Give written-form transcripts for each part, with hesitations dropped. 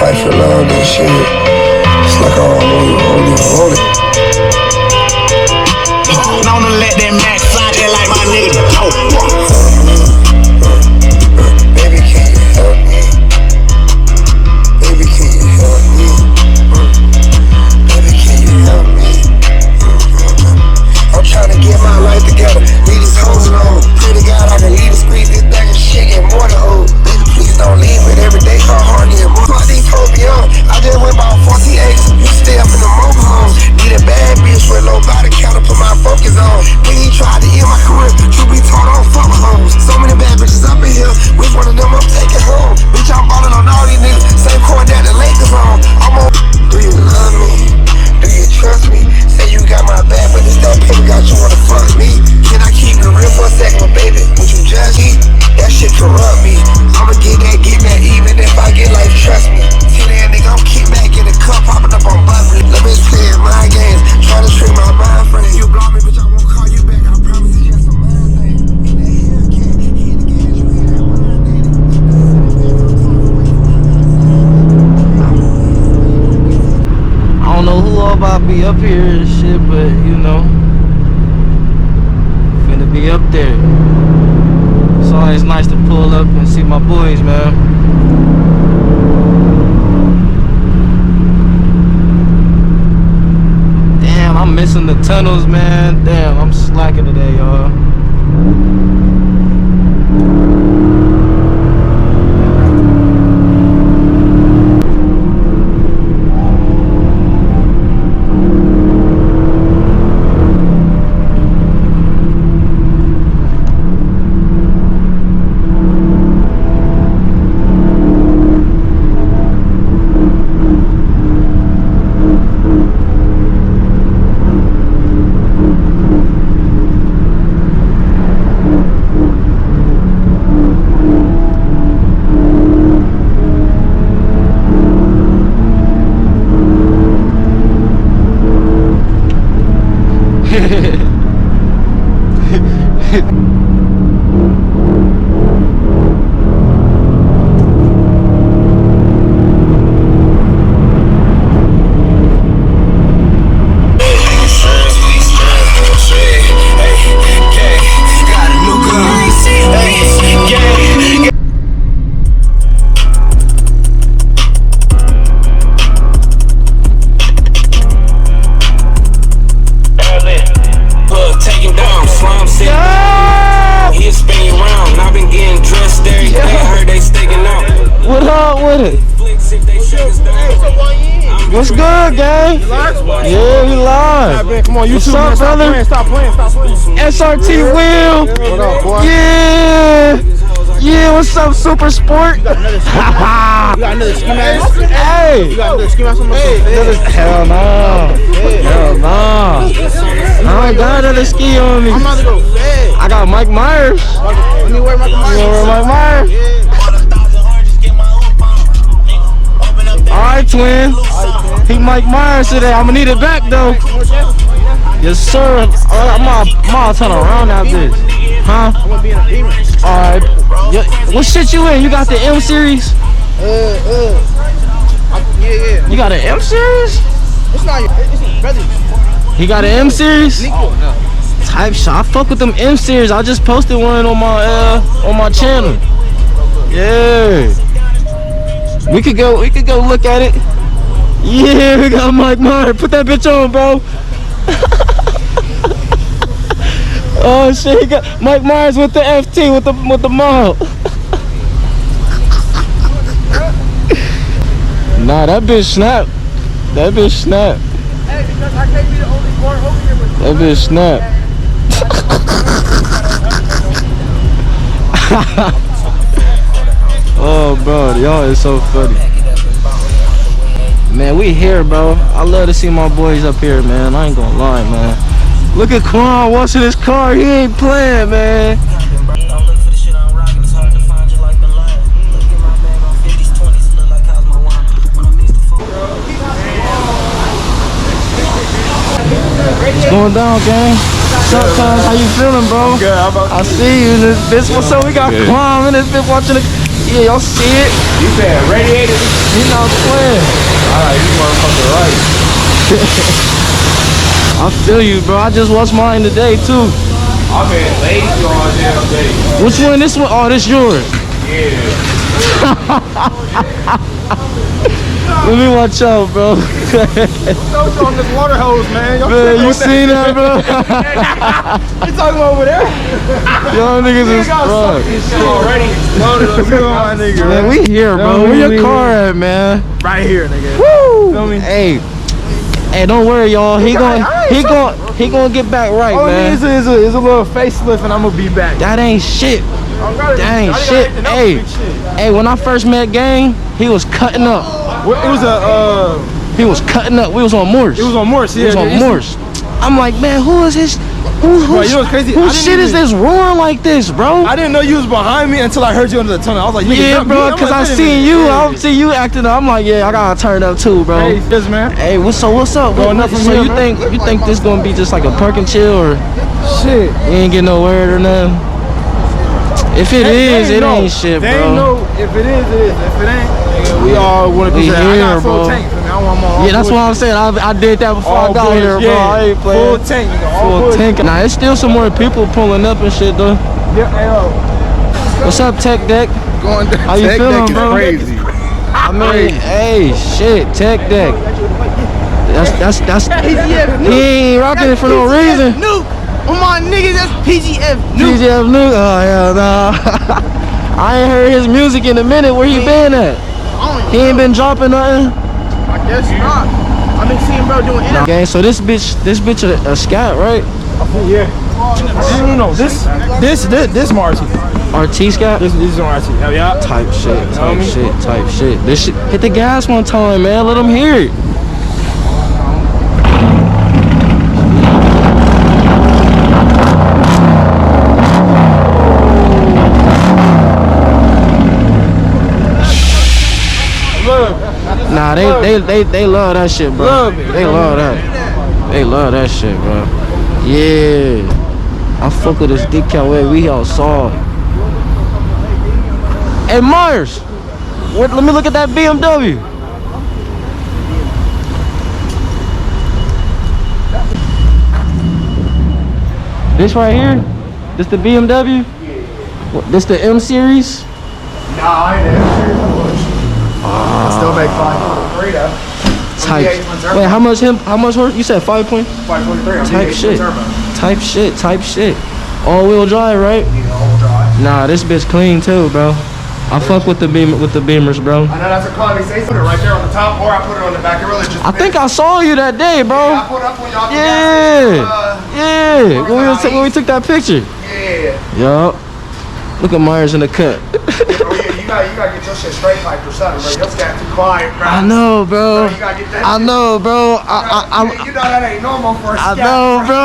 fight for love and shit. It's like, oh, I won't even hold it. Don't let that match fly there like my nigga. Baby, can you help me? Baby, can you help me? Baby, can you help me? I'm trying to get my life together. Leave these hoes alone. Pray to God I can leave and squeeze this bag of shit, get more than old. Baby, please don't leave it. Every day her heart get more. Fuck these hoes beyond. I just went about 48. You stay up in the mobile home. Need a bad bitch with low body count to put my focus on. Nigga, he tried to end my career. Truth be told, I don't fuck with hoes. So many bad bitches up in here. Which one of them I'm taking home? Bitch, I'm ballin' on all these niggas. Same court that the Lakers on. I'm on. Do you love me? Do you trust me? Say you got my back, but this that paper got you wanna fuck me. Can I keep it real for a second, baby? Would you judge me? That shit corrupt me. I'ma get that even if I get life, trust me. See that nigga, I'm keep back in the cup, popping up on Buffy. Let me play my games, trying to trick my mind frame. You block me, bitch, I won't call you back. I promise it's just a mind thing. In that hellcat, hit the gas, you hear that mind thing. I don't know who all about to be up here and shit, but you know, finna be up there. It's always nice to pull up and see my boys, man. Damn, I'm missing the tunnels, man. Damn, I'm slacking today, y'all. What's good, gang? Yeah, we live. Right, come on, you what's up, brother? Stop playing. SRT Wheel. What up, boy? Yeah, what's up, Super Sport? You got another ski mask? Hey! You got another ski mask on my Hell no. Hell no. I don't got another ski on me. I'm about to go. I got Mike Myers. Let me wear Mike Myers. You wear Mike Myers? Alright, twin. He Mike Myers today. I'm gonna need it back though. Yes, sir. I'm gonna turn around out this. Huh? I'm gonna be in a Beamer. Alright. What shit you in? You got the M series? Yeah. You got an M series? It's not your brother. He got an M series? Oh, no. Type shit. I fuck with them M series. I just posted one on my channel. Yeah. We could go look at it. Yeah, we got Mike Myers. Put that bitch on, bro. Oh shit, he got Mike Myers with the FT with the mall. Nah, that bitch snap. That bitch snap. Hey, because I can't be the only bar over here with that bitch snap. Oh, bro, y'all is so funny. Man, we here, bro. I love to see my boys up here, man. I ain't gonna lie, man. Look at Quan washing his car. He ain't playing, man. What's going down, gang? What's up, cuz? How you feeling, bro? Good. How about you? I see you in this bitch. What's up? We got Quan in this bitch watching the Yeah, y'all see it? You said radiated? He not playing. Alright, you motherfucker right. I feel you, bro. I just watched mine today too. I've been lazy all damn day. Which one? This one? Oh, this yours. Yeah. Let me watch out, bro. Don't you on this water hose, man. Man, you seen that, bro? You talking about over there? Y'all niggas is drunk. Already exploded. My nigga, Man, we here, bro. Where your car at, man? right here, nigga. Woo! Feel me? Hey, don't worry, y'all. He gonna get back right, Oh, man. it's a little facelift, and I'm gonna be back. That ain't shit. That ain't shit. Hey, when I first met Gang, he was cutting up. It was a. He was cutting up. We was on Morse. It was on Morse. Yeah, He was on Morse. I'm like, man, who is his? Bro, you know what's crazy? Whose shit is this roaring like this, bro? I didn't know you was behind me until I heard you under the tunnel. I was like, Yeah, bro, cause I seen you. I see you acting up. I'm like, yeah, I gotta turn up too, bro. Hey, yes, man. Hey, what's up? Going up from So here, you man. think this gonna be just like a perk and chill, or Shit. you ain't get no word or nothing? If it is, it ain't shit, They bro. ain't know. If it is, it is. If it ain't, nigga, we all want to be We there. I here, got full bro. tank. I want my Yeah, that's what I'm saying. I did that before I got here, bro. I ain't playing. Full tank, nigga. All Full bullshit. tank. Nah, there's still some more people pulling up and shit though. Yeah, hey, yo. What's up, Tech Deck? Going down. How you Tech feeling, deck is bro? Crazy. I mean, hey, shit, Tech Deck. That's. He ain't rocking it for no reason. Nuke. Oh my niggas, that's PGF. PGF Nuke. Oh hell nah. I ain't heard his music in a minute. Where he been at? He ain't been dropping nothing. I guess not. I've been seeing bro doing it. Okay, so this bitch a scat, right? Yeah. No. This Marty. RT scat? This is on RT. Hell yeah. Type shit. This shit. Hit the gas one time, man. Let him hear it. Nah, they love that shit, bro. They love that. They love that shit, bro. Yeah. I fuck with this decal way we outside. Hey Myers, let me look at that BMW. This right here? This the BMW? What, this the M series? Nah, I ain't I still make 5.3 though. Type. Wait, how much horse? You said 5 point? 5.3. Type shit. All wheel drive, right? All drive. Nah, this bitch clean too, bro. I fuck with the Beamers, bro. I know that's what Connie says. Put it right there on the top, or I put it on the back. It really just. I think I saw you that day, bro. I put up when y'all. Yeah. When we took that picture. Yeah. Yup. Look at Myers in the cut. Oh yeah, you gotta get your shit straight piped or something, bro. Your scat too quiet, bro. I know, bro. You gotta get that I shit. know, bro. You know that ain't normal for a I scat. know, bro.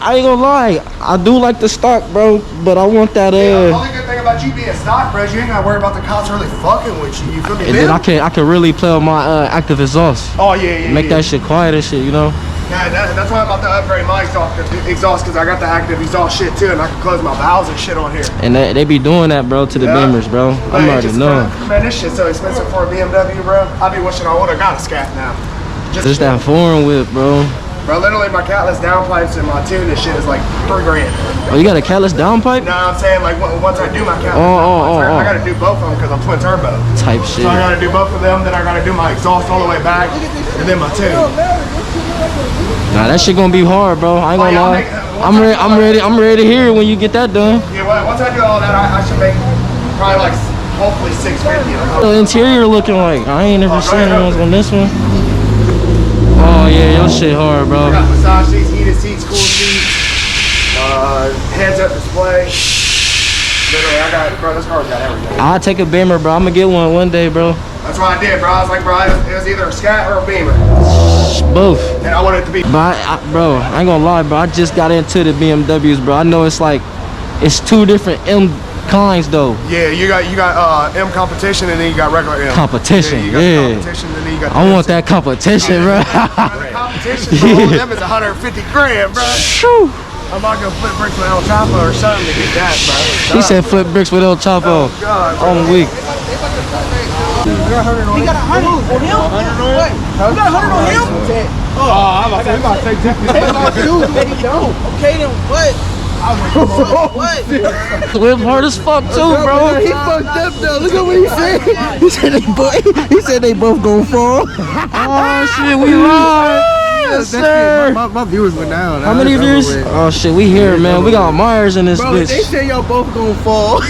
I ain't gonna lie. I do like the stock, bro, but I want that The only good thing about you being stock, bro, is you ain't gotta worry about the cops really fucking with you. You feel me? and then I can really play with my active exhaust. Oh yeah. Make that shit quiet and shit, you know. Yeah, that's why I'm about to upgrade my exhaust because I got the active exhaust shit too, and I can close my valves and shit on here. And they be doing that, bro, to the Beamers, bro. I'm already knowing. Man, this shit's so expensive for a BMW, bro. I be wishing I would've got a scat now. Just that foreign whip, bro. Bro, literally my catless downpipes and my tune, this shit is like $3 grand. Oh, you got a catless downpipe? No, I'm saying like once I do my catless I downpipes, I gotta do both of them because I'm twin turbo. Type shit. So I gotta do both of them, then I gotta do my exhaust all the way back, and then my tune. Nah, that shit gonna be hard, bro. I ain't gonna lie. I'm ready to hear it when you get that done. Yeah, well, once I do all that, I should make probably like hopefully 650. The interior looking like I ain't never seen ones on this one. Oh yeah, your shit hard, bro. I got massage seats, heated seats, cool seats, heads-up display. Literally, I got, bro, this car's got everything. I'll take a Beamer, bro. I'm gonna get one day, bro. That's what I did, bro. I was like, bro, it was either a Scat or a Beamer. Both. And I wanted it to be. But bro, I ain't gonna lie, bro. I just got into the BMWs, bro. I know it's two different M kinds though. Yeah, you got M competition and then you got regular M. Competition, you got the competition and then you got the I want M6. that competition, bro. The competition for all of them is 150 grand, bro. Shoo. I'm about to go flip bricks with El Chapo or something to get that, bro. He said flip bricks with El Chapo. Oh, God, bro. On week. He got 100 on him? What? You got 100 on him? Oh, I'm about to take that. Okay, then what? What? Whip hard as fuck too, bro. He fucked up though. Look at what he said. He said they both gonna fall. Oh shit, we live. Yes, sir. My viewers went down. How many views? Oh shit, we here, man. We got Myers in this Bro, bitch. they say y'all both gonna fall.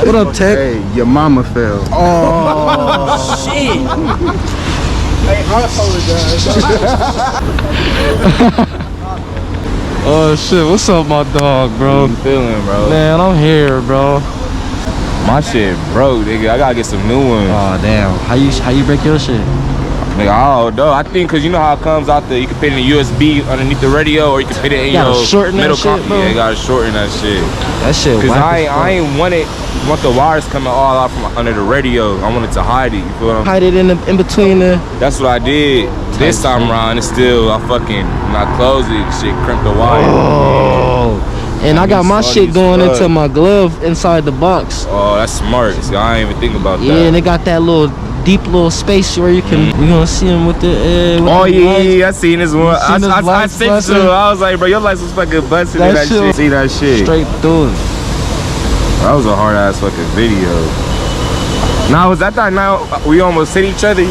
What up, Tech? Hey, your mama fell. Oh shit. Hey, I apologize. Oh shit, what's up, my dog, bro? How you feeling, bro? Man, I'm here, bro. My shit broke, nigga. I gotta get some new ones. Oh damn, how you break your shit? Nigga, I don't know. I think cause you know how it comes out you can fit it in USB underneath the radio, or you can fit it in your middle shit, bro. Yeah, you gotta shorten that shit. That shit. Cause I ain't want the wires coming all out from under the radio. I wanted to hide it. You feel what I'm hide it in between the. That's what I did. This time around, it's still when I close it, shit crimp the wire. Oh. And I got my shit going into my glove inside the box. Oh, that's smart. See, I ain't even think about that. Yeah, and they got that deep little space where you can. We gonna see him with the. Oh the yeah, I seen this one. I sent busting? you. I was like, bro, your lights was fucking busting in that shit. See that shit? Straight through it. That was a hard ass fucking video. Now was that night we almost hit each other?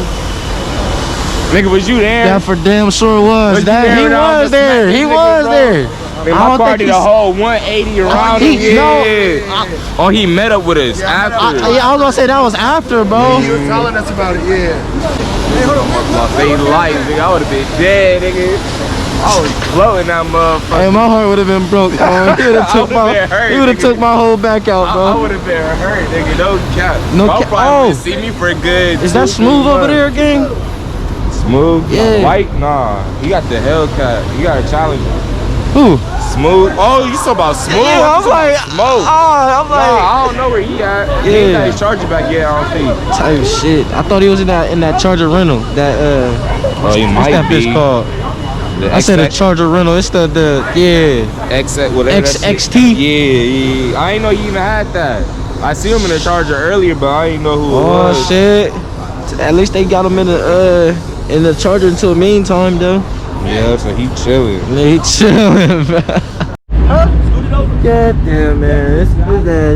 Nigga, was you there? That for damn sure was. Was That he was there. He was there. Man, my car did a whole 180 around him. Oh, he met up with us after. Yeah, I was gonna say that was after, bro. You were telling us about it, yeah. Hey, hold on. My face light, nigga. I would have been dead, nigga. I was floating that motherfucker. Hey, my heart would have been broke, bro. He would have took my whole back out, bro. I would have been hurt, nigga. No cap. No cap. cap. Oh, see me for good. Is that Smooth over there, gang? Smooth? Yeah. White? Nah. He got the hellcat. He got a challenger. Who? Smooth? Oh, you talking about Smooth? Yeah, I'm like, Smoke. I'm like, Nah, I don't know where he at. He ain't got his charger back yet, I don't think. type shit. I thought he was in that Charger rental. That Oh, he what's might that be. bitch called? I said a Charger rental. It's the XXT. Yeah. I ain't know he even had that. I see him in the Charger earlier, but I ain't know who it was. Oh shit. At least they got him in the Charger until meantime though. Yeah, so he chilling. He chilling, bro. God damn, man. This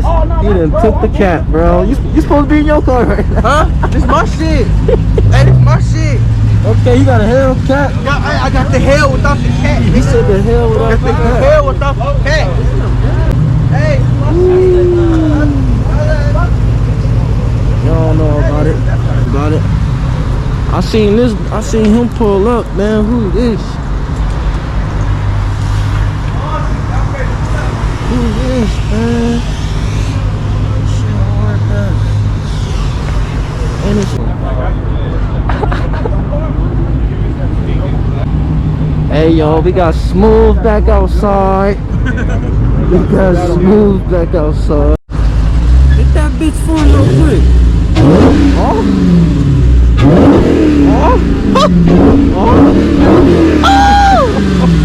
ass. You done took the cat, bro. You supposed to be in your car right now. Huh? This my shit. Hey, this my shit. Okay, you got a hellcat? I got the hell without the cat. He said the hell without the cat. Hell without the cat. Hey. Y'all know about it. I seen him pull up, man. Who this? Who this, man? And it's hey, yo, we got Smooth back outside. We got Smooth back outside. Get that bitch for real quick.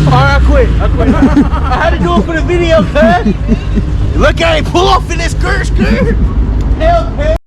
Alright, I quit. I had to do it for the video, cuz. Look at it, pull off in this skirt. Hell,